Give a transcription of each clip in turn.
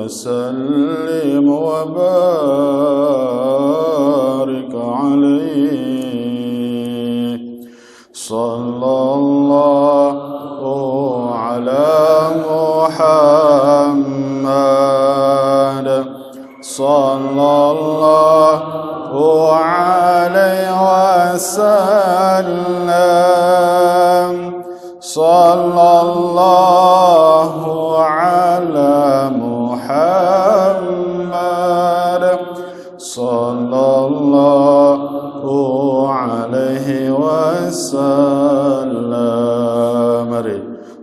وسلم وبارك عليه. صلى الله على محمد صلى الله عليه وسلم. صلى الله على محمد صلى الله عليه وسلم.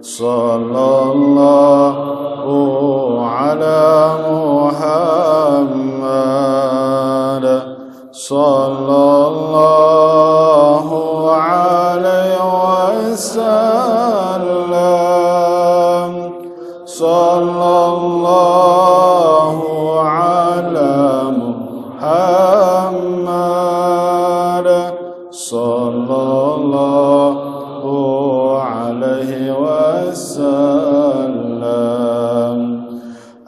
صلى الله على محمد صلى الله عليه وسلم. صلى الله على محمد صلى الله عليه وسلم.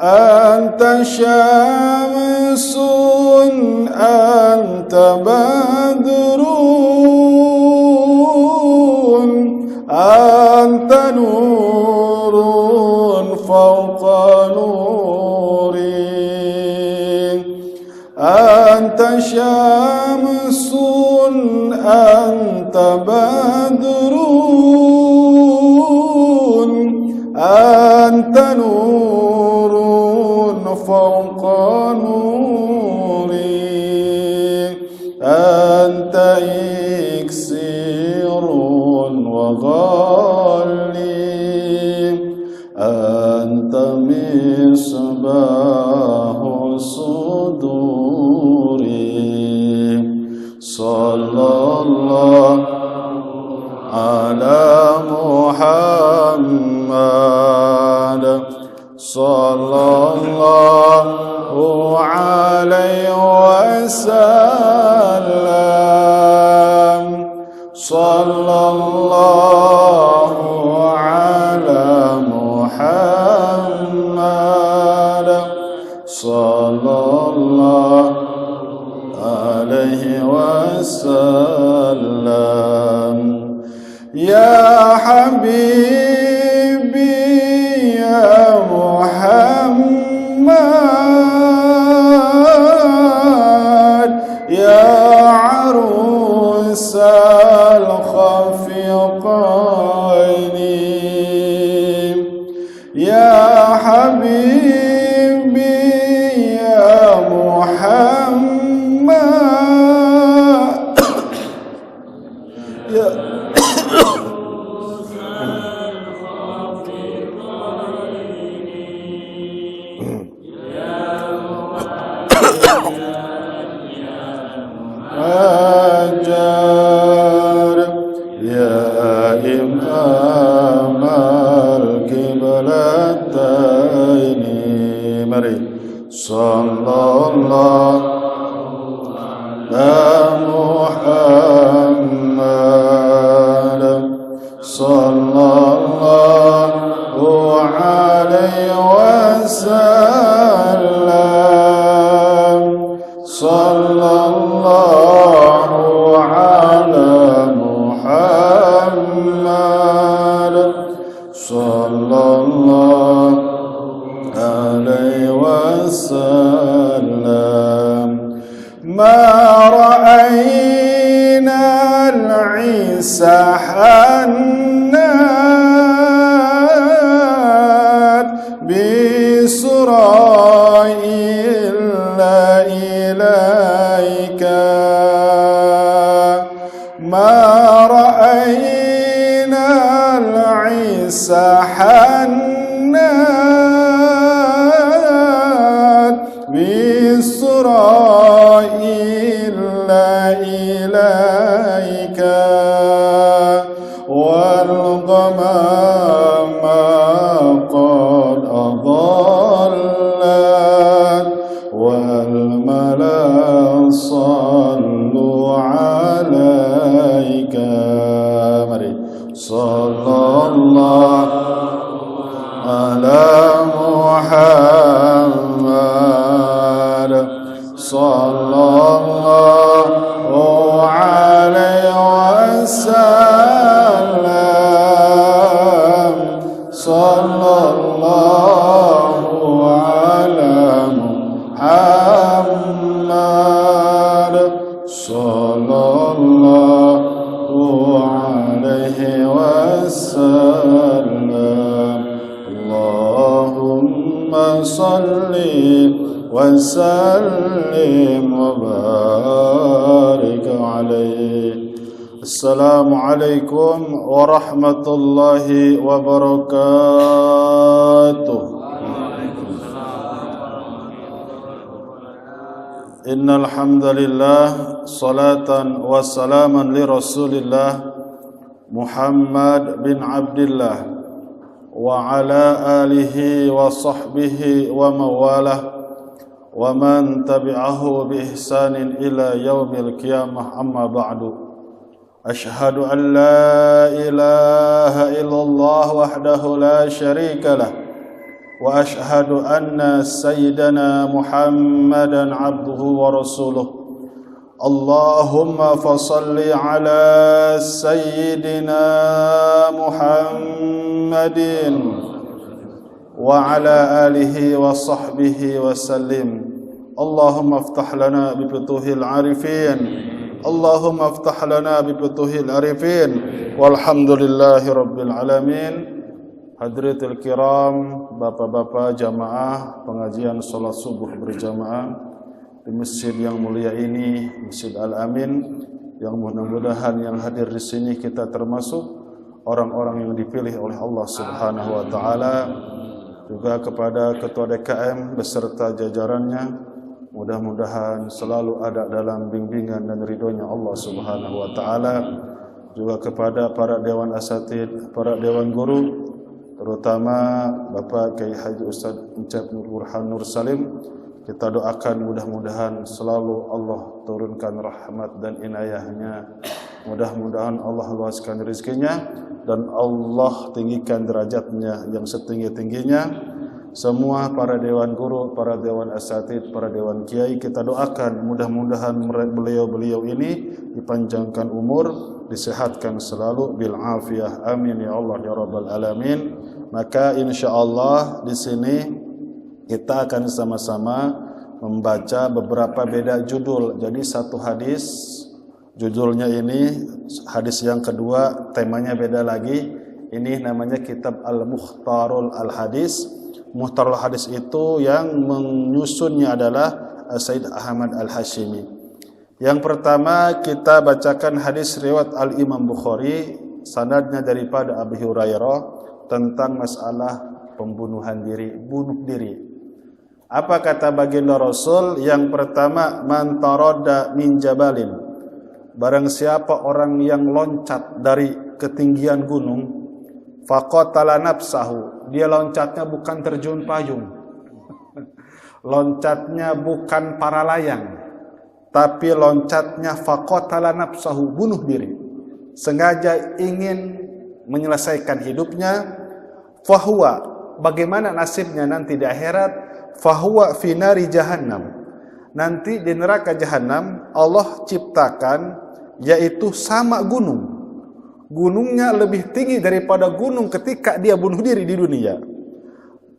أنت شمس أنت بدر أنت نور فوق نوري. أنت شمس أنت بدر أنت نور فوق نوري. أنت إكسير وغالي أنت مصباح صدوري. صلى الله على محمد صلى الله عليه وسلم. صلى الله على محمد صلى الله عليه وسلم. يا حبيبي يا محمد يا عروس الخفيقين. يا حبيبي يا محمد يا هاجر يا إمام القبلتين. مري صلى الله على محمد صلى الله عليه وسلم. صلى الله على محمد صلى الله عليه وسلم. ما رأينا العيسى حنان بسرى إلا إليك. ما رأينا العيسى حنان بسرى إلا إليك. والغمام قد أضلت والملا صلوا عليك. صلى الله على محمد وسلم وبارك عليه. السلام عليكم ورحمة الله وبركاته. إن الحمد لله صلاة وسلاما لرسول الله محمد بن عبد الله وعلى آله وصحبه ومواله ومن تبعه بإحسان إلى يوم القيامة. أما بعد، أشهد أن لا إله إلا الله وحده لا شريك له، وأشهد أن سيدنا محمدا عبده ورسوله. اللهم فصل على سيدنا محمد وعلى آله وصحبه وسلم. اللهم افتح لنا بفتوح العارفين، اللهم افتح لنا بفتوح العارفين، والحمد لله رب العالمين. Hadiratul kiram, bapak-bapak jamaah pengajian salat subuh berjamaah di masjid yang mulia ini, Masjid Al-Amin, yang mudah-mudahan yang hadir di sini kita termasuk orang-orang yang dipilih oleh Allah Subhanahu wa taala. Juga kepada ketua DKM beserta jajarannya, mudah-mudahan selalu ada dalam bimbingan dan ridhonya Allah Subhanahu wa taala. Juga kepada para dewan asatid, para dewan guru, terutama Bapak Kiai Haji Ustaz Encep Nur Burhan Nur Salim, kita doakan mudah-mudahan selalu Allah turunkan rahmat dan inayahnya. Mudah-mudahan Allah luaskan rezekinya dan Allah tinggikan derajatnya yang setinggi-tingginya. Semua para dewan guru, para dewan asatid, para dewan kiai, kita doakan mudah-mudahan beliau-beliau ini dipanjangkan umur, disehatkan selalu bil afiyah. Amin ya Allah ya rabbal alamin. Maka insyaallah di sini kita akan sama-sama membaca beberapa beda judul. Jadi satu hadis judulnya ini, hadis yang kedua temanya beda lagi. Ini namanya kitab Al-Mukhtarul Al-Hadis. Mukhtarul Hadis itu yang menyusunnya adalah Said Ahmad Al-Hashimi. Yang pertama kita bacakan hadis riwayat Al-Imam Bukhari, sanadnya daripada Abu Hurairah tentang masalah pembunuhan diri, bunuh diri. Apa kata baginda Rasul? Yang pertama, man taradda min jabalin. Barang siapa orang yang loncat dari ketinggian gunung, faqatala nafsahu. Dia loncatnya bukan terjun payung. Loncatnya bukan para layang, tapi loncatnya faqatala nafsahu, bunuh diri. Sengaja ingin menyelesaikan hidupnya. Fahuwa, bagaimana nasibnya nanti di akhirat? Fahuwa fi nari jahannam. Nanti di neraka jahannam Allah ciptakan, yaitu sama gunung. Gunungnya lebih tinggi daripada gunung ketika dia bunuh diri di dunia.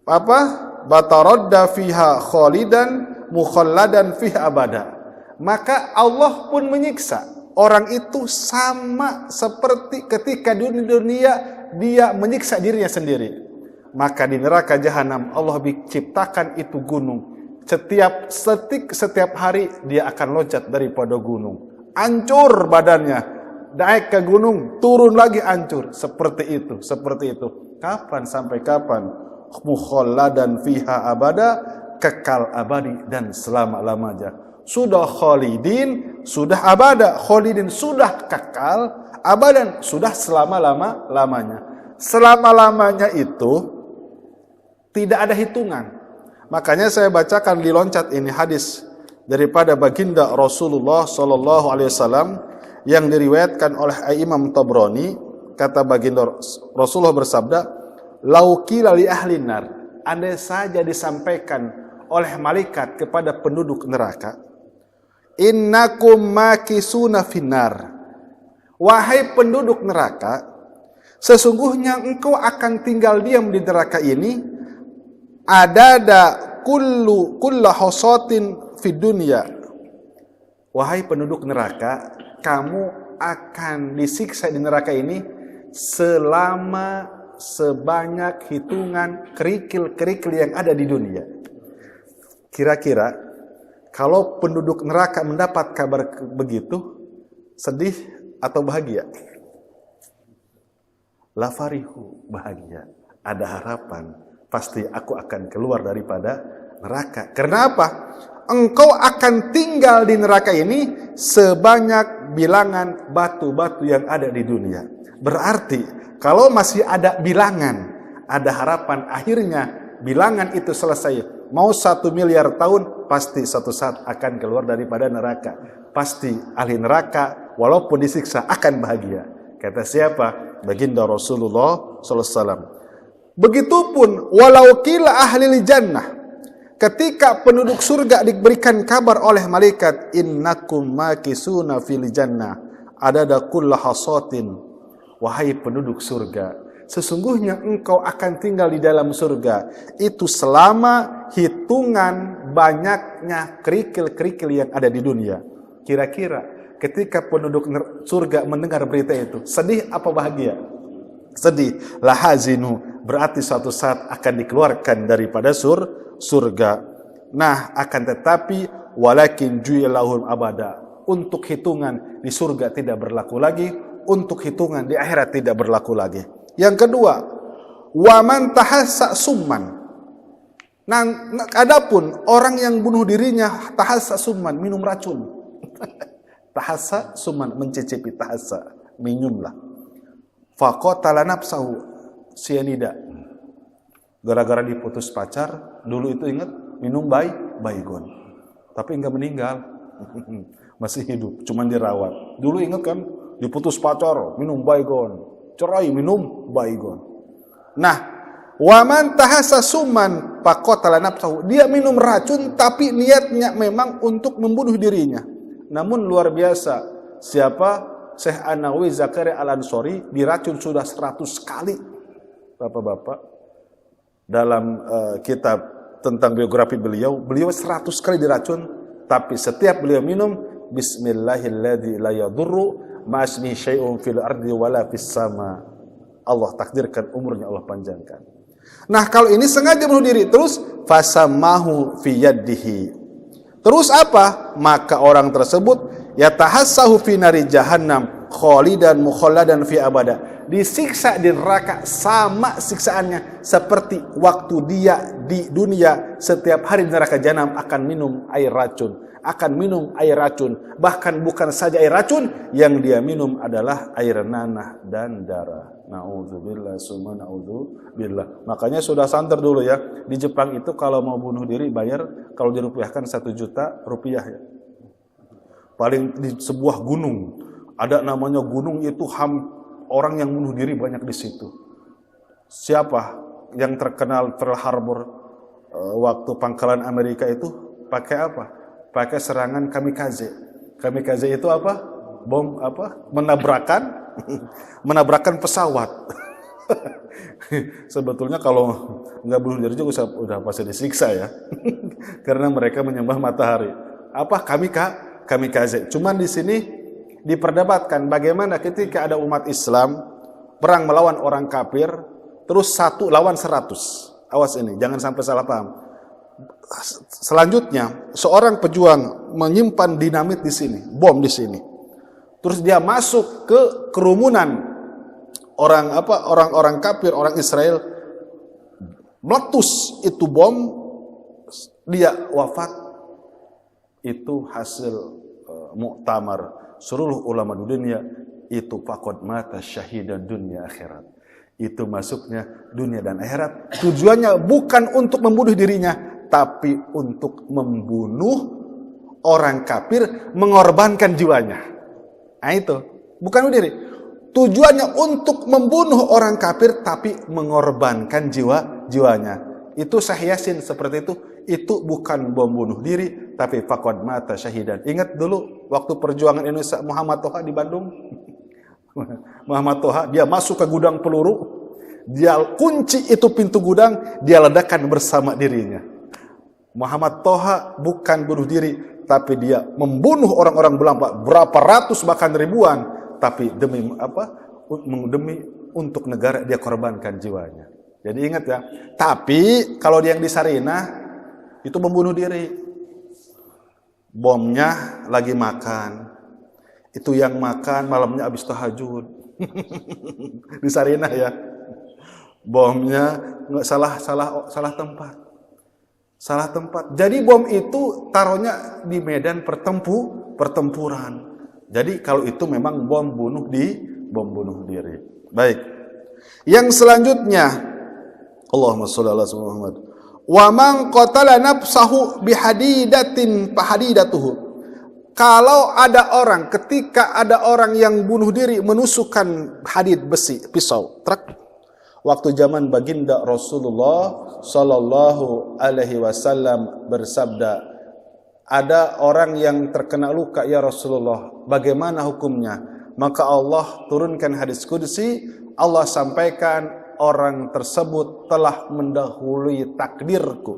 Apa? Bataradda fiha khalidan mukhalladan fiha abada. Maka Allah pun menyiksa orang itu sama seperti ketika di dunia dia menyiksa dirinya sendiri. Maka di neraka jahanam Allah ciptakan itu gunung. Setiap detik, setiap hari dia akan loncat daripada gunung. Hancur badannya. Naik ke gunung, turun lagi hancur. Seperti itu, seperti itu. Kapan sampai kapan? Mukhalladan fiha abada, kekal abadi dan selama-lamanya. Sudah khalidin, sudah abada. Khalidin sudah kekal, abadan sudah selama-lamanya. Selama-lamanya itu tidak ada hitungan. Makanya saya bacakan di loncat ini hadis daripada baginda Rasulullah sallallahu alaihi wasallam yang diriwayatkan oleh Imam Tabrani. Kata baginda Rasulullah bersabda, "Laukila li ahlin nar." Andai saja disampaikan oleh malaikat kepada penduduk neraka, "Innakum makisuna finnar." Wahai penduduk neraka, sesungguhnya engkau akan tinggal diam di neraka ini adada kulla hosotin fid dunya. Wahai penduduk neraka, kamu akan disiksa di neraka ini selama sebanyak hitungan kerikil-kerikil yang ada di dunia. kira-kira kalau penduduk neraka mendapat kabar begitu, sedih atau bahagia? La farihu, bahagia. Ada harapan, pasti aku akan keluar daripada neraka. Karena apa? Engkau akan tinggal di neraka ini sebanyak bilangan batu-batu yang ada di dunia. Berarti kalau masih ada bilangan, ada harapan akhirnya bilangan itu selesai. Mau 1 miliar tahun, pasti satu saat akan keluar daripada neraka. Pasti ahli neraka walaupun disiksa akan bahagia. Kata siapa? Baginda Rasulullah SAW. Begitupun walau kila ahli jannah. Ketika penduduk surga diberikan kabar oleh malaikat, innakum makisuna fil jannah adada kulla hasatin. Wahai penduduk surga, sesungguhnya engkau akan tinggal di dalam surga itu selama hitungan banyaknya kerikil-kerikil yang ada di dunia. Kira-kira ketika penduduk surga mendengar berita itu, sedih apa bahagia? Sedih. Lahazinu, berarti suatu saat akan dikeluarkan daripada surga. Nah, akan tetapi walakin ju'ilahum abada. Untuk hitungan di surga tidak berlaku lagi, untuk hitungan di akhirat tidak berlaku lagi. Yang kedua, waman tahassa summan. Nah, adapun orang yang bunuh dirinya tahassa summan, minum racun. Tahassa summan, mencicipi tahassa, minumlah. Faqatala nafsahu, cyanida. Gara-gara diputus pacar, dulu itu ingat minum baygon. Tapi enggak meninggal. Masih hidup, cuman dirawat. Dulu ingat kan, diputus pacar, minum baygon. Cerai, minum baygon. Nah, waman tahassa summan faqatala nafsahu. Dia minum racun tapi niatnya memang untuk membunuh dirinya. Namun luar biasa, siapa? Syekh An-Nawawi Zakaria Al-Ansori diracun sudah 100 kali. Bapak-bapak, dalam kitab tentang biografi beliau 100 kali diracun, tapi setiap beliau minum bismillahilladzi la yadurru ma'asmihi syai'un fil ardi wala fis sama. Allah takdirkan umurnya, Allah panjangkan. Nah, kalau ini sengaja bunuh diri, terus fasamahu fi yadihi. Terus apa? Maka orang tersebut yatahassahu fi nari jahannam khalidan mukhalladan fi abada. Disiksa di neraka sama siksaannya seperti waktu dia di dunia setiap hari di neraka jahanam akan minum air racun, bahkan bukan saja air racun, yang dia minum adalah air nanah dan darah. Nauzubillah summa nauzubillah. Makanya sudah santer dulu ya, di Jepang itu kalau mau bunuh diri bayar, kalau dirupiahkan 1 juta rupiah ya. Paling di sebuah gunung, ada namanya gunung itu orang yang bunuh diri banyak di situ. Siapa yang terkenal Pearl Harbor waktu pangkalan Amerika itu pakai apa? Pakai serangan kamikaze. Kamikaze itu apa? Bom apa? Menabrakan pesawat. Sebetulnya kalau nggak bunuh diri juga udah pasti disiksa ya. Karena mereka menyembah matahari. Apa? Kamikaze. Cuman di sini diperdebatkan bagaimana ketika ada umat Islam perang melawan orang kafir, terus 1 lawan 100. Awas ini, jangan sampai salah paham. Selanjutnya, seorang pejuang menyimpan dinamit di sini, bom di sini. Terus dia masuk ke kerumunan orang kafir, orang Israel, meletus itu bom, dia wafat. Itu hasil muktamar seluruh ulama dunia, itu faqad mata syahidan dunia akhirat. Itu masuknya dunia dan akhirat. Tujuannya bukan untuk membunuh dirinya, tapi untuk membunuh orang kafir, mengorbankan jiwanya. Nah itu, bukan bunuh diri. Tujuannya untuk membunuh orang kafir, tapi mengorbankan jiwanya. Itu Sahih Yasin seperti itu. Itu bukan bom bunuh diri, tapi faqad mata syahidan. Ingat dulu waktu perjuangan Indonesia Muhammad Toha di Bandung. Muhammad Toha, dia masuk ke gudang peluru, dia kunci itu pintu gudang, dia ledakan bersama dirinya. Muhammad Toha bukan bunuh diri, tapi dia membunuh orang-orang Belanda, berapa ratus bahkan ribuan, tapi demi apa? Demi untuk negara dia korbankan jiwanya. Jadi ingat ya. Tapi kalau yang di Sarinah itu membunuh diri. Bomnya lagi makan. Itu yang makan malamnya habis tahajud. Di Sarinah ya. Bomnya nggak salah tempat. Salah tempat. Jadi bom itu taruhnya di medan pertempuran. Jadi kalau itu memang bom bunuh diri. Baik. Yang selanjutnya, Allahumma sholli ala Muhammad. Wa man qatala nafsahu bihadidatin fahadidatuhu. Kalau ada orang, ketika ada orang yang bunuh diri menusukkan hadid besi, pisau, truk. Waktu zaman baginda Rasulullah sallallahu alaihi wasallam bersabda, ada orang yang terkena luka ya Rasulullah, bagaimana hukumnya? Maka Allah turunkan hadis qudsi, Allah sampaikan orang tersebut telah mendahului takdirku.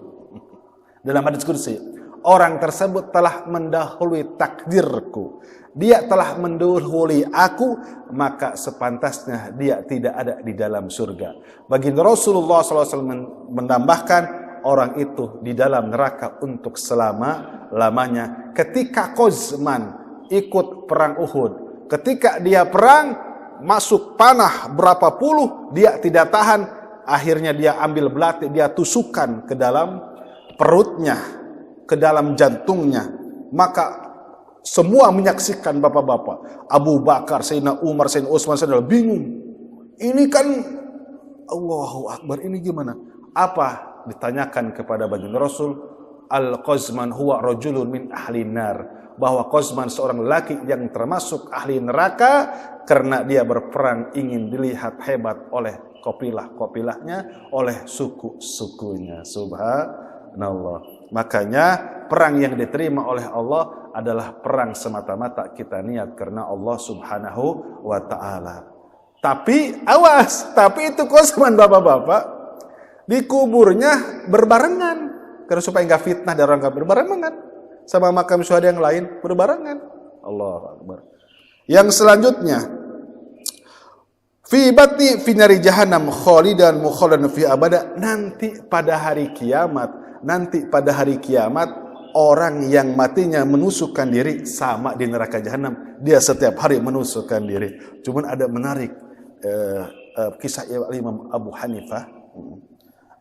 Dalam hadis qudsi, orang tersebut telah mendahului takdirku. Dia telah mendahului aku, maka sepantasnya dia tidak ada di dalam surga. Baginda Rasulullah SAW menambahkan, orang itu di dalam neraka untuk selama-lamanya. Ketika Qazman ikut perang Uhud, ketika dia perang, masuk panah berapa puluh, dia tidak tahan, akhirnya dia ambil belati, dia tusukkan ke dalam perutnya, ke dalam jantungnya. Maka semua menyaksikan bapak-bapak, Abu Bakar, Sayyidina Umar, Sayyidina Utsman, Sayyidina bingung. Ini kan Allahu Akbar, ini gimana? Apa? Ditanyakan kepada baginda Rasul, Al-Qazman huwa rajulun min ahli nar, bahwa Qazman seorang lelaki yang termasuk ahli neraka karena dia berperang ingin dilihat hebat oleh kopilah-kopilahnya, oleh suku-sukunya. Subhanallah. Makanya perang yang diterima oleh Allah adalah perang semata-mata kita niat karena Allah Subhanahu wa ta'ala. Tapi awas, tapi itu Qazman bapak-bapak, dikuburnya berbarengan karena supaya enggak fitnah dan orang enggak berbarengan sama makam syuhada yang lain, berbarengan. Allahu Akbar. Yang selanjutnya, fi batni fi nari jahannam khalidan mukhalladan fi abada. Nanti pada hari kiamat orang yang matinya menusukkan diri sama di neraka jahanam. Dia setiap hari menusukkan diri. Cuman ada menarik kisah Imam Abu Hanifah.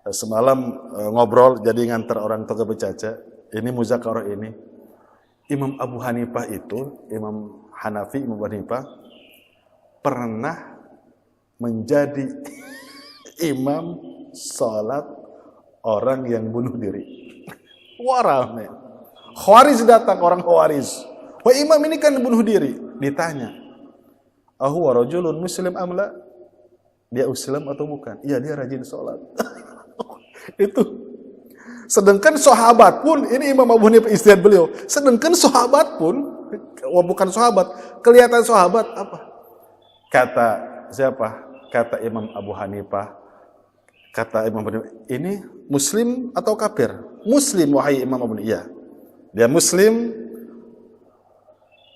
Semalam ngobrol jadi ngantar orang tua bercaca. Ini muzakarah ini. Imam Abu Hanifah itu, Imam Hanafi, Imam Abu Hanifah pernah menjadi imam salat orang yang bunuh diri. Warame. Khawarij datang, orang Khawarij. Wah, imam ini kan bunuh diri. Ditanya, "Ahuwa rajulun muslim amla?" Dia Islam atau bukan? Iya, dia rajin sholat. Itu. Sedangkan sahabat pun, ini Imam Abu Hanifah istihad beliau. Sedangkan sahabat pun, bukan sahabat, kelihatan sahabat apa? Kata siapa? Kata Imam Abu Hanifah. Kata Imam Abu Hanifah, ini muslim atau kafir? Muslim, wahai Imam Abu Hanifah. Iya. Dia muslim.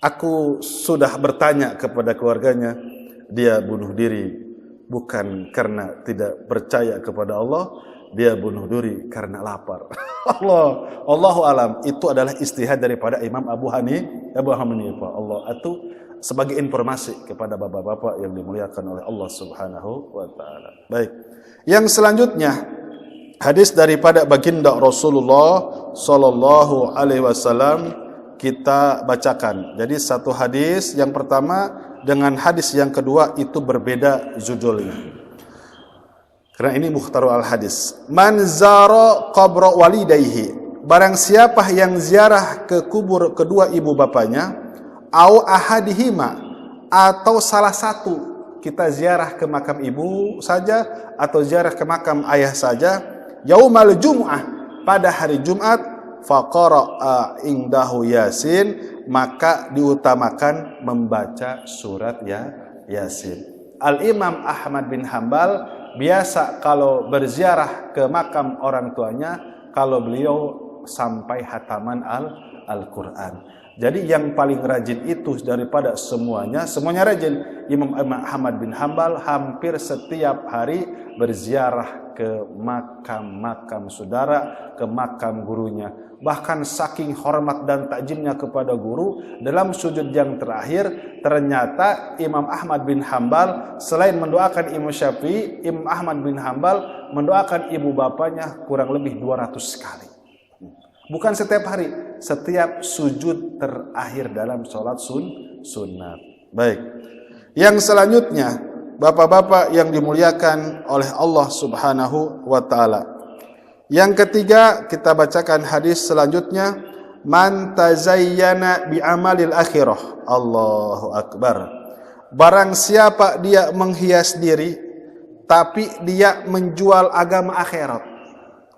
Aku sudah bertanya kepada keluarganya, dia bunuh diri bukan karena tidak percaya kepada Allah, dia bunuh diri karena lapar. Allahu alam. Itu adalah istihad daripada Imam Abu Hanifah. Allah itu sebagai informasi kepada bapak-bapak yang dimuliakan oleh Allah Subhanahu wa taala. Baik. Yang selanjutnya, hadis daripada baginda Rasulullah sallallahu alaihi wasallam kita bacakan. Jadi satu hadis yang pertama dengan hadis yang kedua itu berbeda judulnya. Karena ini mukhtaru al-hadis. Man zara qabra walidayhi. Barang siapa yang ziarah ke kubur kedua ibu bapanya, au ahadihima, atau salah satu, kita ziarah ke makam ibu saja atau ziarah ke makam ayah saja, yaumal jum'ah, pada hari Jumat, faqara'a indahu Yasin, maka diutamakan membaca surat Yasin. Al-Imam Ahmad bin Hanbal biasa kalau berziarah ke makam orang tuanya, kalau beliau sampai hataman Al-Quran. Jadi yang paling rajin itu daripada semuanya rajin. Imam Ahmad bin Hanbal hampir setiap hari berziarah ke makam-makam saudara, ke makam gurunya. Bahkan saking hormat dan takjimnya kepada guru, dalam sujud yang terakhir ternyata Imam Ahmad bin Hanbal selain mendoakan Imam Syafi'i, Imam Ahmad bin Hanbal mendoakan ibu bapanya kurang lebih 200 kali. Bukan setiap hari, setiap sujud terakhir dalam sholat sunat. Baik. Yang selanjutnya, bapak-bapak yang dimuliakan oleh Allah Subhanahu wa taala. Yang ketiga, kita bacakan hadis selanjutnya, man tazayyana bi amalil akhirah. Allahu akbar. Barang siapa dia menghias diri tapi dia menjual agama akhirat.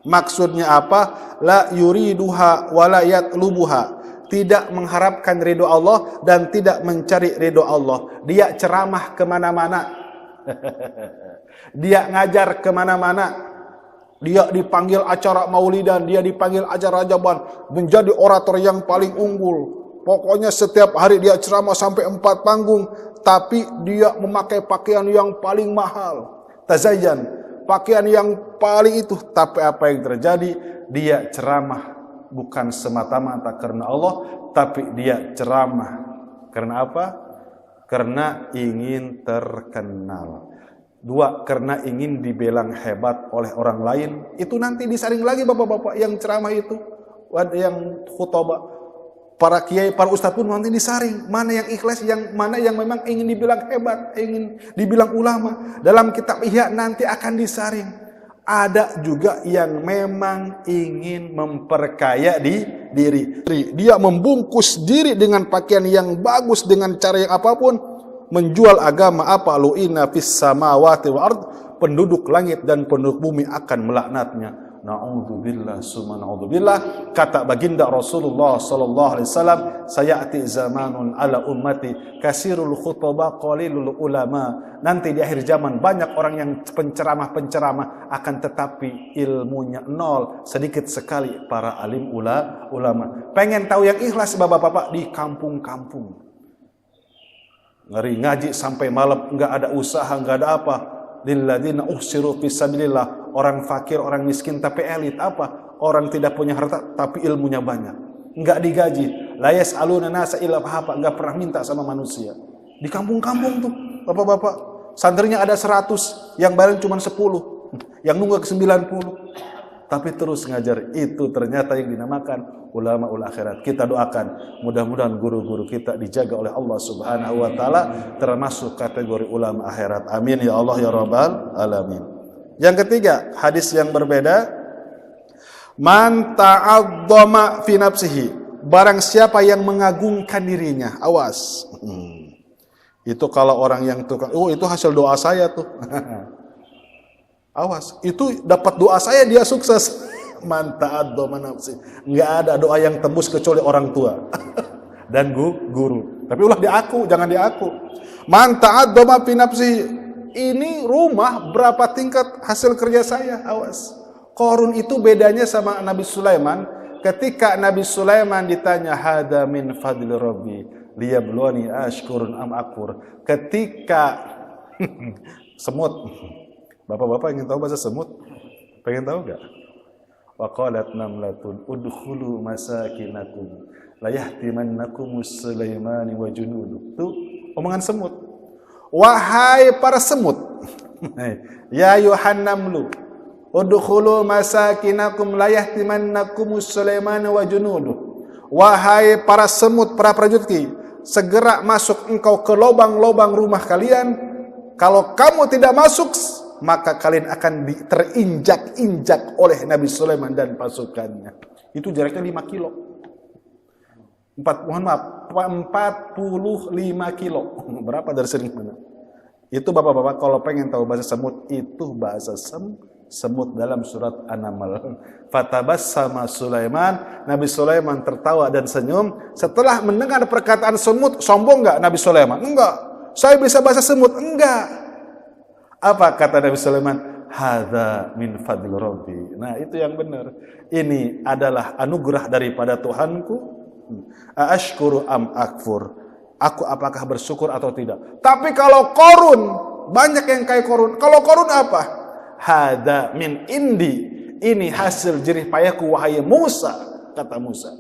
Maksudnya apa? La yuriduha wa la yatlubuha. Tidak mengharapkan ridho Allah dan tidak mencari ridho Allah. Dia ceramah kemana-mana. Dia ngajar kemana-mana. Dia dipanggil acara maulidan, dia dipanggil acara jaban, menjadi orator yang paling unggul. Pokoknya setiap hari dia ceramah sampai 4 panggung, tapi dia memakai pakaian yang paling mahal. Tazayyan. Pakaian yang paling itu, tapi apa yang terjadi? Dia ceramah bukan semata-mata karena Allah, tapi dia ceramah karena apa? Karena ingin terkenal. 2, karena ingin dibilang hebat oleh orang lain. Itu nanti disaring lagi bapak-bapak yang ceramah itu, yang khutbah. Para kiai, para ustadz pun nanti disaring. Mana yang ikhlas, yang mana yang memang ingin dibilang hebat, ingin dibilang ulama. Dalam kitab Ihya nanti akan disaring. Ada juga yang memang ingin memperkaya diri. Dia membungkus diri dengan pakaian yang bagus, dengan cara yang apapun. Menjual agama apa? Lu'ina fis samawati wal ard. Penduduk langit dan penduduk bumi akan melaknatnya. Na'udzubillah summa na'udzubillah. Kata baginda Rasulullah sallallahu alaihi wasallam, sayati zamanun ala ummati kasirul khutbah qalilul ulama. Nanti di akhir zaman banyak orang yang penceramah akan tetapi ilmunya nol, sedikit sekali para alim ulama. Pengen tahu yang ikhlas bapak-bapak? Di kampung-kampung. Ngeri ngaji sampai malam, enggak ada usaha, enggak ada apa. Lilladzina uhsiru fisabilillah. Orang fakir, orang miskin tapi elit. Apa? Orang tidak punya harta tapi ilmunya banyak. Enggak digaji. La yas'aluna nasa illa apa, enggak pernah minta sama manusia. Di kampung-kampung tuh, bapak-bapak. Santrinya ada 100, yang bareng cuma 10, yang nunggak ke 90. Tapi terus ngajar. Itu ternyata yang dinamakan ulama ul akhirat. Kita doakan mudah-mudahan guru-guru kita dijaga oleh Allah Subhanahu wa taala termasuk kategori ulama akhirat. Amin ya Allah ya rabbal alamin. Yang ketiga, hadis yang berbeda. Man ta'azzama fi nafsihi. Barang siapa yang mengagungkan dirinya. Awas. Itu kalau orang yang tukang, itu hasil doa saya tuh. Awas, itu dapat doa saya dia sukses. Man ta'azzama nafsi. Enggak ada doa yang tembus kecuali orang tua dan guru. Tapi ulah di aku, jangan di aku. Man ta'azzama fi nafsi. Ini rumah berapa tingkat hasil kerja saya? Awas. Qarun itu bedanya sama Nabi Sulaiman. Ketika Nabi Sulaiman ditanya hada min fadli rabbi liyabluwani ashkurun am akfur. Ketika semut. Bapak-bapak ingin tahu bahasa semut? Pengen tahu enggak? Wa qalat namlatun udkhulu masakinakum la yahtimannakum Sulaiman wa junuduh. Itu omongan semut. Wahai para semut. Ya ayuhan namlu udkhulu masakinakum la yahtimannakum Sulaiman wa junuduh. Wahai para semut, para prajurit, segera masuk engkau ke lubang-lubang rumah kalian. Kalau kamu tidak masuk, maka kalian akan terinjak-injak oleh Nabi Sulaiman dan pasukannya. Itu jaraknya 5 kilo. 45 kilo. Berapa dari sini mana? Itu bapak-bapak kalau pengen tahu bahasa semut, itu bahasa semut dalam surat An-Naml. Fatabassama Sulaiman, Nabi Sulaiman tertawa dan senyum. Setelah mendengar perkataan semut, sombong enggak Nabi Sulaiman? Enggak. Saya bisa bahasa semut? Enggak. Apa kata Nabi Sulaiman? hadza min fadli rabbi. Nah, itu yang benar. Ini adalah anugerah daripada Tuhanku. Aashkuru am akfur. Aku apakah bersyukur atau tidak? Tapi kalau Qarun, banyak yang kayak Qarun. Kalau Qarun apa? Hadza min indi. Ini hasil jerih payahku wahai Musa, kata Musa.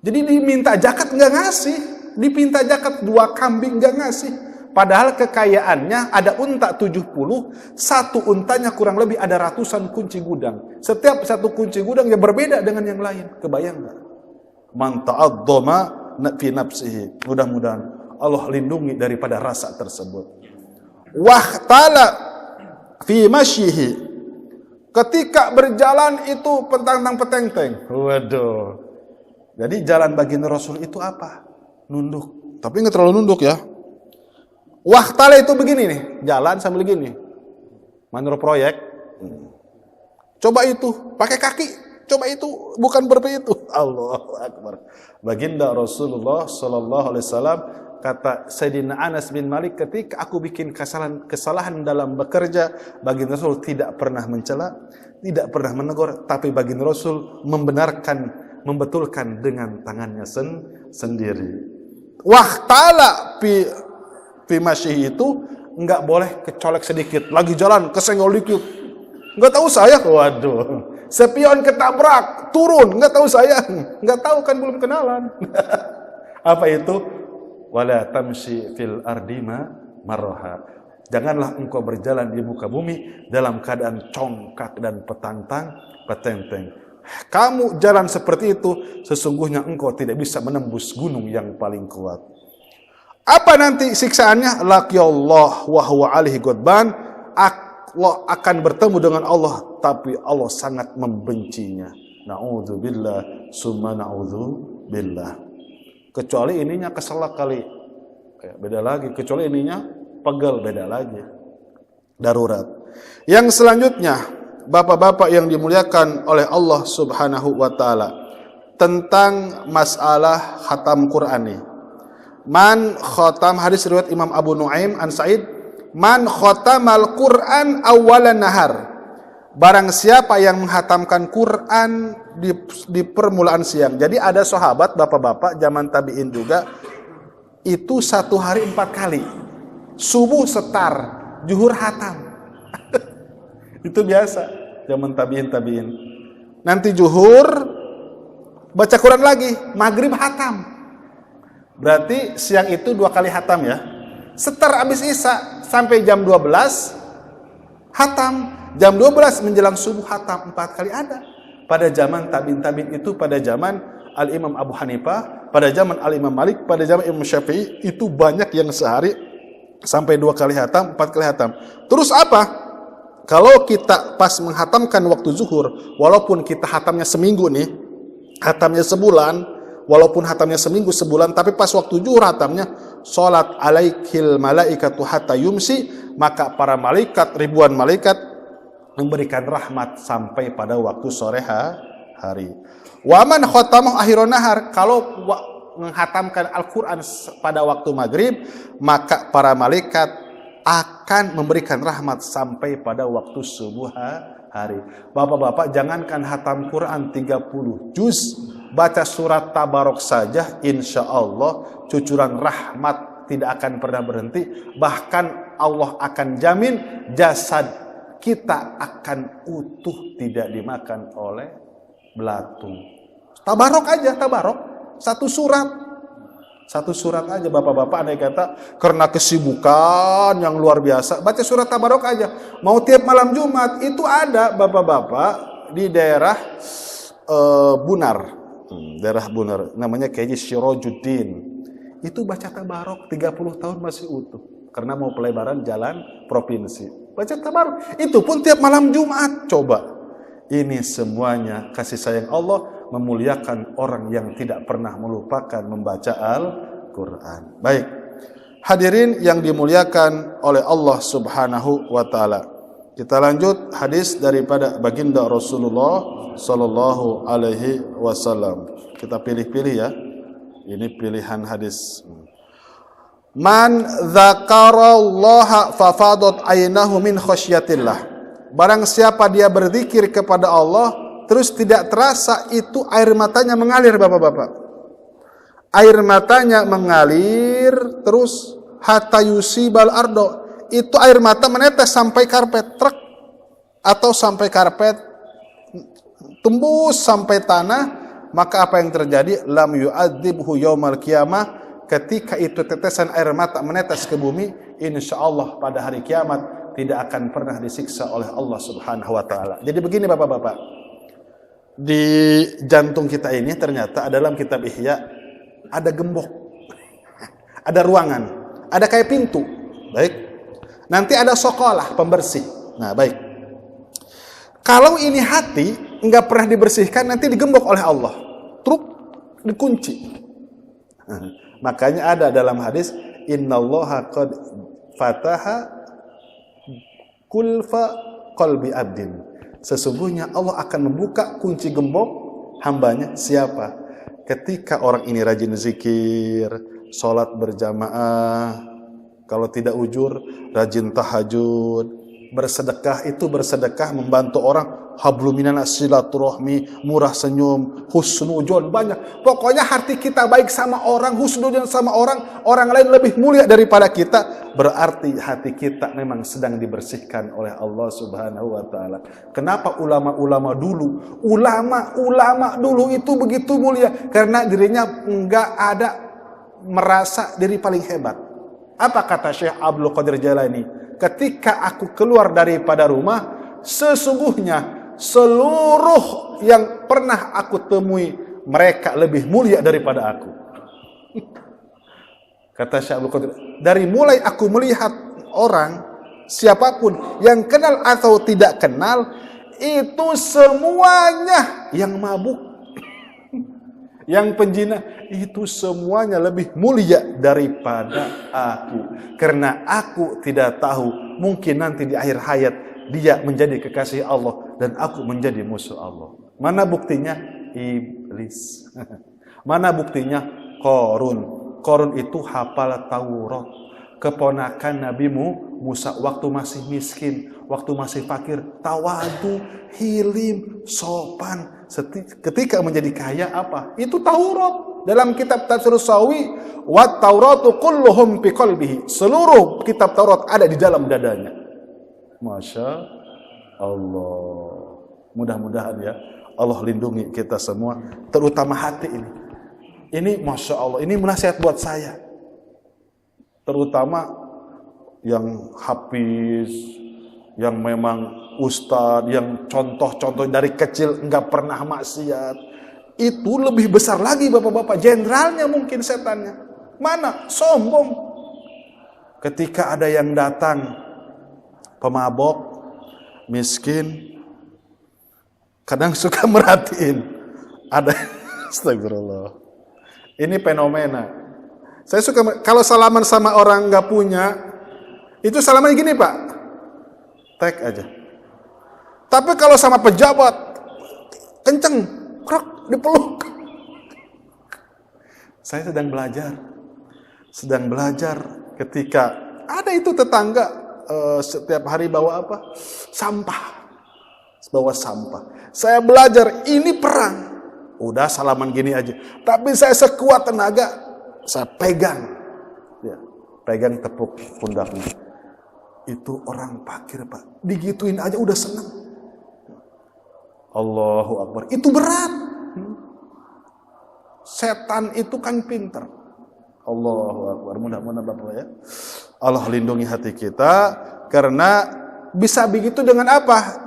Jadi diminta zakat enggak ngasih, dipinta zakat 2 kambing enggak ngasih. Padahal kekayaannya ada unta 70, satu untanya kurang lebih ada ratusan kunci gudang. Setiap satu kunci gudang yang berbeda dengan yang lain. Kebayang enggak? Man ta'addama fi nafsihi. Mudah-mudahan Allah lindungi daripada rasa tersebut. Wahtala fi masyihi. Ketika berjalan itu petang-peteng. Waduh. Jadi jalan baginda Rasul itu apa? Nunduk. Tapi nggak terlalu nunduk ya. Wahtala itu begini nih, jalan sambil gini. Menurut proyek. Coba itu, pakai kaki. Coba itu, bukan itu. Allahu Akbar. Baginda Rasulullah sallallahu alaihi wasallam kata Sayyidina Anas bin Malik, ketika aku bikin kesalahan dalam bekerja, baginda Rasul tidak pernah mencela, tidak pernah menegur, tapi baginda Rasul membenarkan, membetulkan dengan tangannya sendiri. Wahtala fi masyihi itu enggak boleh kecolek sedikit, lagi jalan kesenggol dikit. Enggak tahu saya, waduh. Spion ketabrak, turun, enggak tahu saya. Enggak tahu kan, belum kenalan. Apa itu? Wala tamshi fil ardi marha. Janganlah engkau berjalan di muka bumi dalam keadaan congkak dan petenteng. Kamu jalan seperti itu, sesungguhnya engkau tidak bisa menembus gunung yang paling kuat. Apa nanti siksaannya? Laqiyallah wa huwa alaihi ghadban. Allah akan bertemu dengan Allah, tapi Allah sangat membencinya. Na'udzubillah summa na'udzubillah. Kecuali ininya keselak kali, beda lagi. Kecuali ininya pegel, beda lagi. Darurat. Yang selanjutnya, bapak-bapak yang dimuliakan oleh Allah Subhanahu wa taala, tentang masalah khatam Quran ini. Man khatam, hadis riwayat Imam Abu Nuaim an Sa'id, man khatamal Quran awalan nahar. Barang siapa yang menghatamkan Quran di permulaan siang. Jadi ada sahabat, bapak-bapak, zaman tabi'in juga, itu 1 hari 4 kali. Subuh setar, zuhur hatam. Itu biasa, zaman tabi'in. Nanti zuhur, baca Quran lagi, maghrib hatam. Berarti siang itu 2 kali hatam ya. Setar abis isya, sampai jam 12, hatam. Jam 12 menjelang subuh hatam 4 kali ada. Pada zaman tabi'in itu, pada zaman Al-Imam Abu Hanifah, pada zaman Al-Imam Malik, pada zaman Imam Syafi'i, itu banyak yang sehari sampai 2 kali hatam, 4 kali hatam. Terus apa? Kalau kita pas menghatamkan waktu zuhur, walaupun kita hatamnya seminggu nih, hatamnya sebulan, walaupun hatamnya seminggu sebulan, tapi pas waktu zuhur hatamnya, sholat alaikil malaikatu hatta yumsi, maka para malaikat, ribuan malaikat, memberikan rahmat sampai pada waktu sore hari. Wa man khatamahu akhirun nahar, kalau menghatamkan Al-Qur'an pada waktu maghrib, maka para malaikat akan memberikan rahmat sampai pada waktu subuh hari. Bapak-bapak, jangankan hatam Quran 30 juz, baca surat Tabarok saja, insya Allah cucuran rahmat tidak akan pernah berhenti. Bahkan Allah akan jamin jasad kita akan utuh, tidak dimakan oleh belatung. Tabarok aja, tabarok. Satu surat aja, bapak-bapak, andai kata karena kesibukan yang luar biasa, baca surat Tabarok aja. Mau tiap malam Jumat, itu ada bapak-bapak di daerah Bunar. Daerah Bunar, namanya Kiai Syirajuddin. Itu baca Tabarok 30 tahun masih utuh. Karena mau pelebaran jalan provinsi. Baca Tabarok, itu pun tiap malam Jumat. Coba, ini semuanya kasih sayang Allah, memuliakan orang yang tidak pernah melupakan membaca Al-Quran. Baik, hadirin yang dimuliakan oleh Allah Subhanahu wa ta'ala, kita lanjut hadis daripada baginda Rasulullah Sallallahu Alaihi Wasallam. Kita pilih-pilih ya, ini pilihan hadis. Man dzakarallaha fafadat aynahu min khasyatillah. Barang siapa dia berzikir kepada Allah, terus tidak terasa itu air matanya mengalir, Bapak-bapak. Air matanya mengalir terus hatta yusibal ardo. Itu air mata menetes sampai karpet truk atau sampai karpet tembus sampai tanah, maka apa yang terjadi? Lam yu'adzibhu yaumal qiyamah. Ketika itu tetesan air mata menetes ke bumi, insyaallah pada hari kiamat tidak akan pernah disiksa oleh Allah Subhanahu wa taala. Jadi begini Bapak-bapak. Di jantung kita ini ternyata dalam kitab Ihya ada gembok. Ada ruangan, ada kayak pintu. Baik. Nanti ada sokolah pembersih. Nah, baik. Kalau ini hati enggak pernah dibersihkan, nanti digembok oleh Allah. Truk dikunci. Makanya ada dalam hadis, innallaha qad fataha kulfa qalbi abdin. Sesungguhnya Allah akan membuka kunci gembok hambanya. Siapa? Ketika orang ini rajin zikir, sholat berjamaah, kalau tidak ujur, rajin tahajud, bersedekah. Itu bersedekah membantu orang, habluminanas silaturahmi, murah senyum, husnudzon, banyak. Pokoknya hati kita baik sama orang, husnudzon sama orang lain lebih mulia daripada kita. Berarti hati kita memang sedang dibersihkan oleh Allah Subhanahu wa taala. Kenapa ulama-ulama dulu itu begitu mulia? Karena dirinya enggak ada merasa diri paling hebat. Apa kata Syekh Abdul Qadir Jailani? Ketika aku keluar daripada rumah, sesungguhnya seluruh yang pernah aku temui mereka lebih mulia daripada aku. Kata Syekh Abdul Qadir, dari mulai aku melihat orang, siapapun yang kenal atau tidak kenal, itu semuanya yang mabuk, yang penjina, itu semuanya lebih mulia daripada aku. Karena aku tidak tahu, mungkin nanti di akhir hayat dia menjadi kekasih Allah dan aku menjadi musuh Allah. Mana buktinya? Iblis. Mana buktinya? Qarun. Qarun itu hafal Taurat, keponakan Nabi Musa waktu masih miskin, waktu masih fakir, tawadu, hilim, sopan. Ketika menjadi kaya apa? Itu Taurat. Dalam kitab Tafsir Sawi, wa Tauratu kulluhum fi qalbihi. Seluruh kitab Taurat ada di dalam dadanya. Masya Allah. Mudah-mudahan ya Allah lindungi kita semua, terutama hati ini. Ini Masya Allah, ini nasihat buat saya. Terutama yang hafiz, yang memang ustadz, yang contoh-contoh dari kecil enggak pernah maksiat. Itu lebih besar lagi bapak-bapak, jenderalnya mungkin setannya. Mana? Sombong. Ketika ada yang datang, pemabok, miskin, kadang suka merhatiin. Ada, astagfirullah. Ini fenomena. Saya suka, kalau salaman sama orang nggak punya, itu salaman gini Pak, tag aja. Tapi kalau sama pejabat, kenceng, krok, dipeluk. Saya sedang belajar ketika ada itu tetangga setiap hari bawa apa? Sampah. Bawa sampah. Saya belajar, ini perang. Udah salaman gini aja. Tapi saya sekuat tenaga, saya pegang. Ya, pegang tepuk pundaknya. Itu orang fakir Pak. Digituin aja udah senang. Allahu Akbar. Itu berat. Setan itu kan pinter. Allahu Akbar. Mudah-mudahan Bapak ya, Allah lindungi hati kita. Karena bisa begitu dengan apa?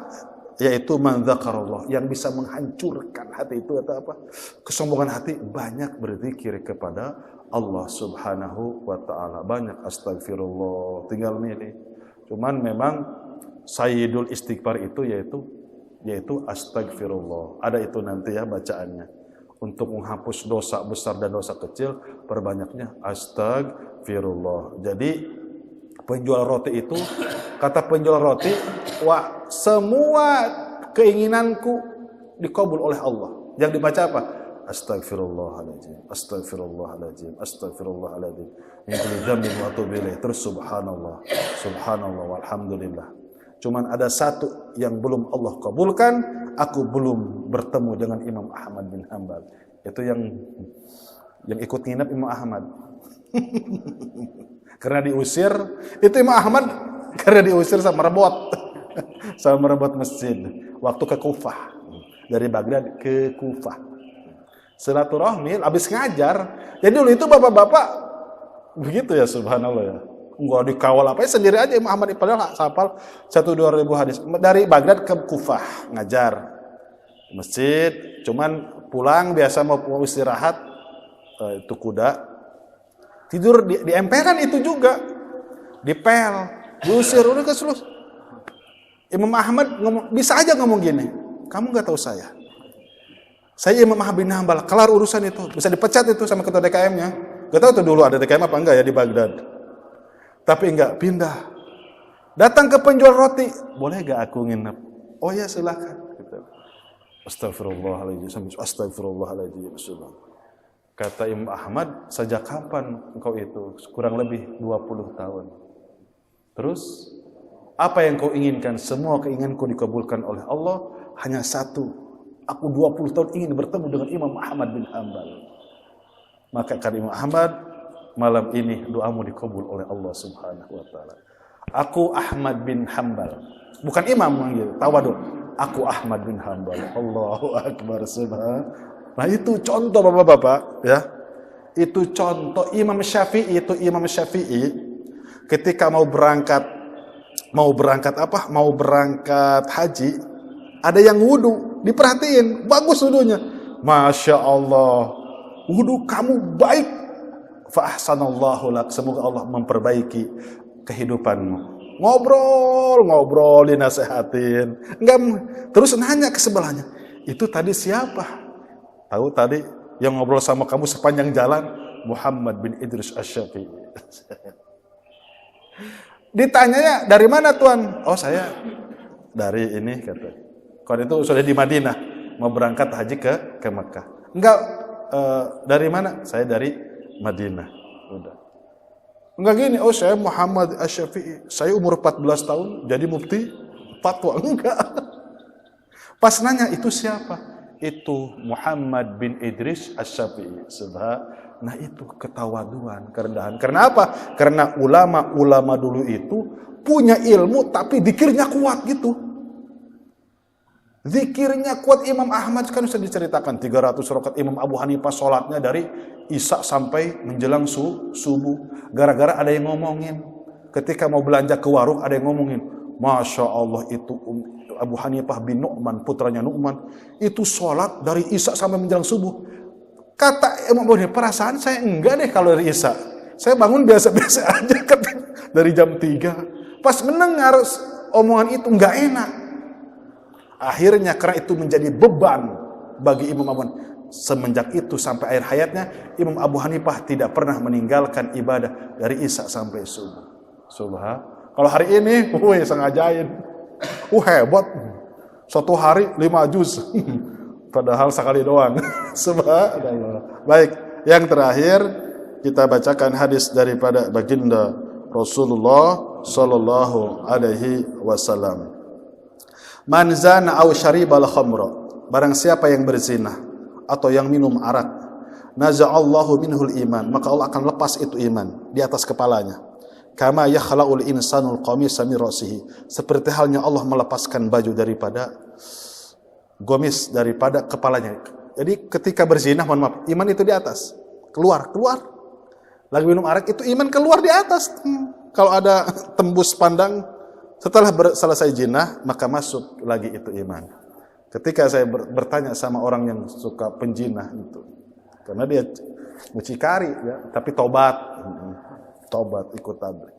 Yaitu man dzakarallah, yang bisa menghancurkan hati itu atau apa? Kesombongan hati, banyak berzikir kepada Allah Subhanahu wa taala. Banyak astagfirullah, tinggal milih. Cuman memang sayyidul istighfar itu yaitu astagfirullah. Ada itu nanti ya bacaannya. Untuk menghapus dosa besar dan dosa kecil, perbanyaknya astagfirullah. Jadi penjual roti itu, kata penjual roti, wah semua keinginanku dikabul oleh Allah. Yang dibaca apa? Astagfirullahaladzim, astagfirullahaladzim, astagfirullahaladzim. Min kulli dzambin wa atubu ilaih. Terus subhanallah, subhanallah walhamdulillah. Cuman ada satu yang belum Allah kabulkan, aku belum bertemu dengan Imam Ahmad bin Hanbal. Itu yang ikut nginep Imam Ahmad. Karena diusir, itu Imam Ahmad karena diusir sama merebut masjid waktu ke Kufah, dari Baghdad ke Kufah. Silaturahmi habis ngajar. Jadi dulu itu bapak-bapak begitu ya, subhanallah ya. Enggak dikawal apa, sendiri aja Imam Ahmad, padahal hafal 1-2 ribu hadis. Dari Baghdad ke Kufah ngajar masjid, cuman pulang biasa mau istirahat, itu kuda tidur di emperan itu juga, dipel, diusir, udah keselus. Imam Ahmad bisa aja ngomong gini, kamu nggak tahu saya Imam Ahmad bin Hanbal, kelar urusan itu, bisa dipecat itu sama ketua DKM-nya. Gak tahu tuh dulu ada DKM apa enggak ya di Baghdad, tapi enggak, pindah, datang ke penjual roti, boleh gak aku nginep? Oh ya silakan. Astagfirullahaladzim, astagfirullahaladzim. Kata Imam Ahmad, sejak kapan engkau itu? Kurang lebih 20 tahun. Terus, apa yang kau inginkan? Semua keinginanku dikabulkan oleh Allah. Hanya satu, aku 20 tahun ingin bertemu dengan Imam Ahmad bin Hanbal. Maka kata Imam Ahmad, malam ini doamu dikabul oleh Allah subhanahu wa ta'ala. Aku Ahmad bin Hanbal. Bukan imam manggil, tawadhu. Aku Ahmad bin Hanbal. Allahu Akbar, subhanallah. Nah itu contoh bapak-bapak ya. Itu contoh Imam Syafi'i ketika mau berangkat haji, ada yang wudu, diperhatiin, bagus wudunya. Masya Allah, wudu kamu baik. Fa ahsanallahu lak, semoga Allah memperbaiki kehidupanmu. Ngobrol, dinasehatin. Enggak, terus nanya ke sebelahnya, itu tadi siapa? Tahu tadi yang ngobrol sama kamu sepanjang jalan? Muhammad bin Idris Asy-Syafi'i. Ditanyanya, dari mana tuan? Oh saya dari ini, kata. Kalau itu sudah di Madinah, mau berangkat haji ke Mekah. Enggak, dari mana? Saya dari Madinah. Udah. Enggak gini, oh saya Muhammad Asy-Syafi'i, saya umur 14 tahun jadi mufti fatwa. Enggak. Pas nanya, itu siapa? Itu Muhammad bin Idris Asy-Syafi'i. Nah itu ketawaduan, kerendahan. Karena apa? Karena ulama-ulama dulu itu punya ilmu tapi zikirnya kuat gitu. Zikirnya kuat. Imam Ahmad kan sudah diceritakan 300 rakaat. Imam Abu Hanifah sholatnya dari Isya sampai menjelang subuh. Gara-gara ada yang ngomongin. Ketika mau belanja ke warung ada yang ngomongin, Masya Allah itu Abu Hanifah bin Nu'man, putranya Nu'man, itu sholat dari Isya sampai menjelang subuh. Kata Imam Abu Hanifah, perasaan saya enggak deh kalau dari Isya. Saya bangun biasa-biasa aja dari jam 3. Pas mendengar omongan itu enggak enak. Akhirnya karena itu menjadi beban bagi Imam Abu Hanifah. Semenjak itu sampai akhir hayatnya, Imam Abu Hanifah tidak pernah meninggalkan ibadah dari Isya sampai subuh. Subhanallah. Kalau hari ini, sengajain. Hebat. Satu hari 5 juz. Padahal sekali doang. Subhanallah. Baik, yang terakhir kita bacakan hadis daripada baginda Rasulullah sallallahu alaihi wasallam. Man zana aw syaribal khamra, barang siapa yang berzina atau yang minum arak, naza'allahu minhul iman, maka Allah akan lepas itu iman di atas kepalanya. Kama yakhla'ul insanul qamisa min ra'sihi, seperti halnya Allah melepaskan baju daripada gomis, daripada kepalanya. Jadi ketika berzina, mohon maaf, iman itu di atas, keluar. Lagi minum arak itu iman keluar di atas. Kalau ada tembus pandang setelah selesai zina, maka masuk lagi itu iman. Ketika saya bertanya sama orang yang suka penjinah itu, karena dia mucikari ya, tapi tobat ikut tabligh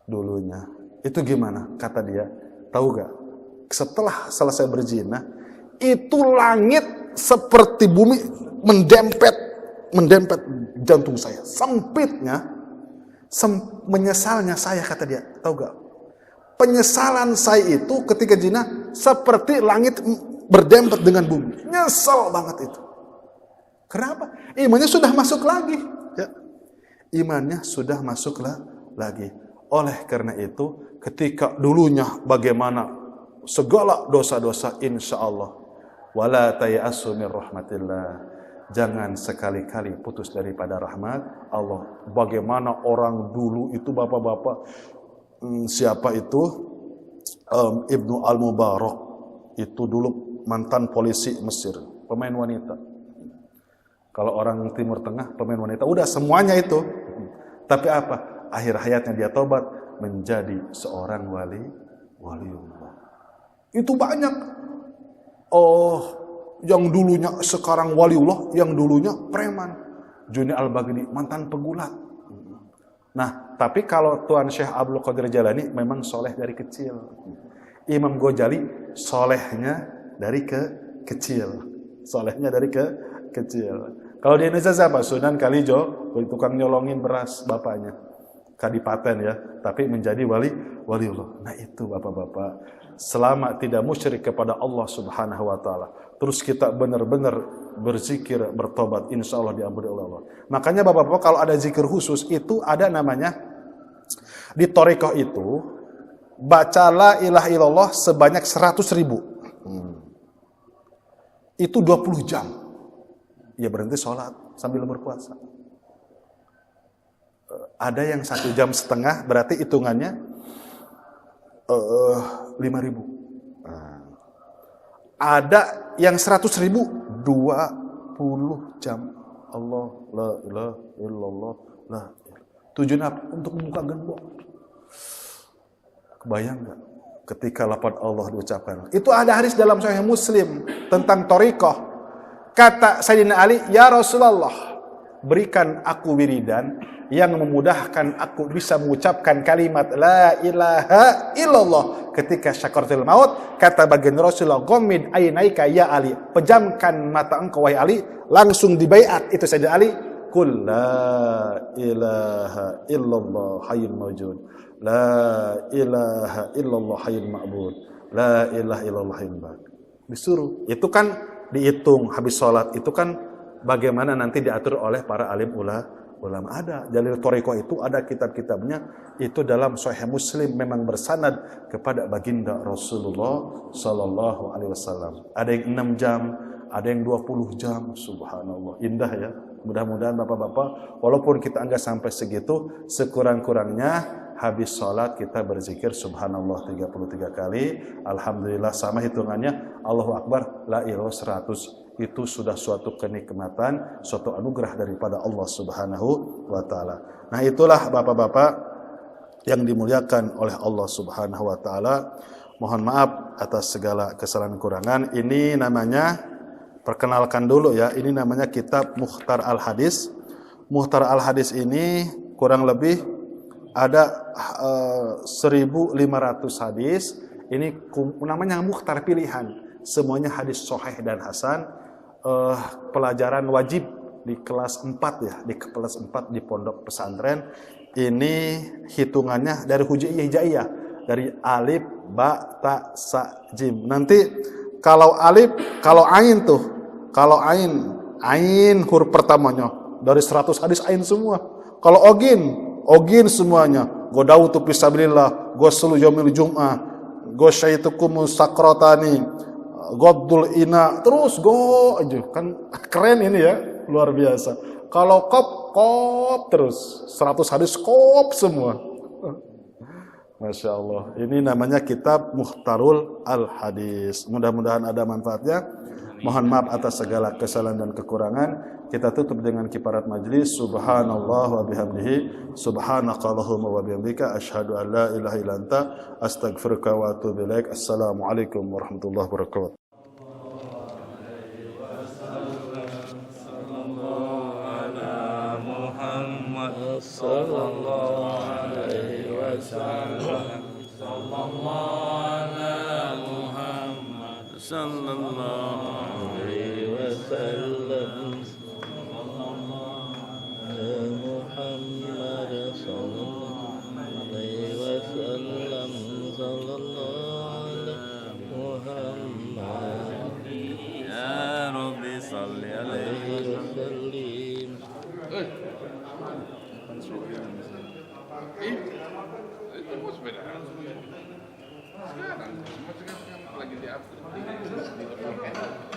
dulunya. Itu gimana? Kata dia, tahu gak? Setelah selesai berzina, itu langit seperti bumi mendempet jantung saya. Sempitnya, menyesalnya saya, kata dia. Tahu gak? Penyesalan saya itu ketika zina seperti langit berdempet dengan bumi. Nyesel banget itu. Kenapa? Imannya sudah masuk lagi. Ya. Imannya sudah masuk lagi. Oleh karena itu, ketika dulunya bagaimana segala dosa-dosa insyaallah. Wala tayasu min rahmatillah. Jangan sekali-kali putus daripada rahmat Allah. Bagaimana orang dulu itu bapak-bapak, siapa itu? Ibnu Al-Mubarak itu dulu mantan polisi Mesir, pemain wanita. Kalau orang Timur Tengah pemain wanita, udah semuanya itu. Tapi apa? Akhir hayatnya dia tobat menjadi seorang waliullah. Itu banyak. Yang dulunya sekarang waliullah, yang dulunya preman. Juni Al-Baghdadi mantan pegulat. Nah, tapi kalau Tuan Syekh Abdul Qadir Jalani memang soleh dari kecil. Imam Ghazali solehnya dari kecil. Solehnya dari kecil. Kalau di Indonesia siapa? Sunan Kalijo, tukang nyolongin beras bapaknya. Kadipaten ya, tapi menjadi waliullah. Nah itu bapak-bapak, selama tidak musyrik kepada Allah Subhanahu wa taala, terus kita benar-benar berzikir, bertobat, insya Allah diampuni oleh Allah. Makanya bapak-bapak kalau ada zikir khusus itu ada namanya di thariqah itu, baca la ilaha illallah sebanyak 100.000. Itu 20 jam. Ya berhenti sholat sambil berpuasa. Ada yang 1 jam setengah, berarti hitungannya 5.000. Ada yang 100.000 20 jam. Allah la ilaha illallah la. Tujuan apa? Untuk membuka gembok. Kebayang enggak? Ketika lafaz Allah diucapkan. Itu ada hadis dalam Sahih Muslim tentang thariqah. Kata Sayyidina Ali, "Ya Rasulullah, berikan aku wiridan yang memudahkan aku bisa mengucapkan kalimat la ilaha illallah ketika syakaratul maut." Kata baginda Rasulullah, "Ghammid ainaika ya Ali." Pejamkan mata engkau wahai Ali. Langsung dibaiat itu Sayyidina Ali, "Qul la ilaha illallah hayyul mawjud. La ilaha illallah hayyul ma'bud. La ilaha illallah hayyul baq." Disuruh. Itu kan dihitung habis sholat. Itu kan bagaimana nanti diatur oleh para alim ulama. Ada jalil thariqah itu ada kitab-kitabnya, itu dalam Sahih Muslim memang bersanad kepada baginda Rasulullah sallallahu alaihi wasallam. Ada yang 6 jam, ada yang 20 jam. Subhanallah, indah ya. Mudah-mudahan bapak-bapak walaupun kita enggak sampai segitu, sekurang-kurangnya habis sholat kita berzikir subhanallah 33 kali, alhamdulillah sama hitungannya, Allahu Akbar, la ilaha 100. Itu sudah suatu kenikmatan, suatu anugerah daripada Allah Subhanahu wa taala. Nah, itulah bapak-bapak yang dimuliakan oleh Allah Subhanahu wa taala. Mohon maaf atas segala kesalahan kurangan. Ini namanya, perkenalkan dulu ya, ini namanya kitab Mukhtar Al-Hadis. Mukhtar Al-Hadis ini kurang lebih ada 1.500 hadis. Ini namanya Mukhtar pilihan. Semuanya hadis sahih dan hasan. Pelajaran wajib di kelas 4 ya, di kelas 4 di pondok pesantren. Ini hitungannya dari hijaiyah, dari alif, ba, ta, sa, jim. Nanti kalau alif, kalau ain tuh, kalau ain huruf pertamanya dari 100 hadis ain semua. Kalau ogin semuanya. Godautu fisabilillah, ghuslu yaumil jum'ah, ghasyitukum sakrotani, Godul ina, terus go aja. Kan keren ini ya, luar biasa. Kalau kop terus 100 hadis kop semua. Masya Allah. Ini namanya kitab Mukhtarul Al-Hadis. Mudah-mudahan ada manfaatnya. Mohon maaf atas segala kesalahan dan kekurangan. Kita tutup dengan kiparat majlis. Subhanallah wa bihamdihi. Subhanakallahumma wa bihamdika. Asyhadu an la ilaha illa anta. Astaghfiruka wa atubu ilaik. Assalamualaikum warahmatullahi wabarakatuh. Sallallahu alaihi wasallam. Sallallahu ala Muhammad. Sallallahu alaihi wasallam. Sallallahu ala Muhammad. Sallallahu alaihi wasallam. Sallallahu ala Muhammad. Ya Rabbi salli alaihi wasallim. Itu bos beda. Sekarang lagi di upload di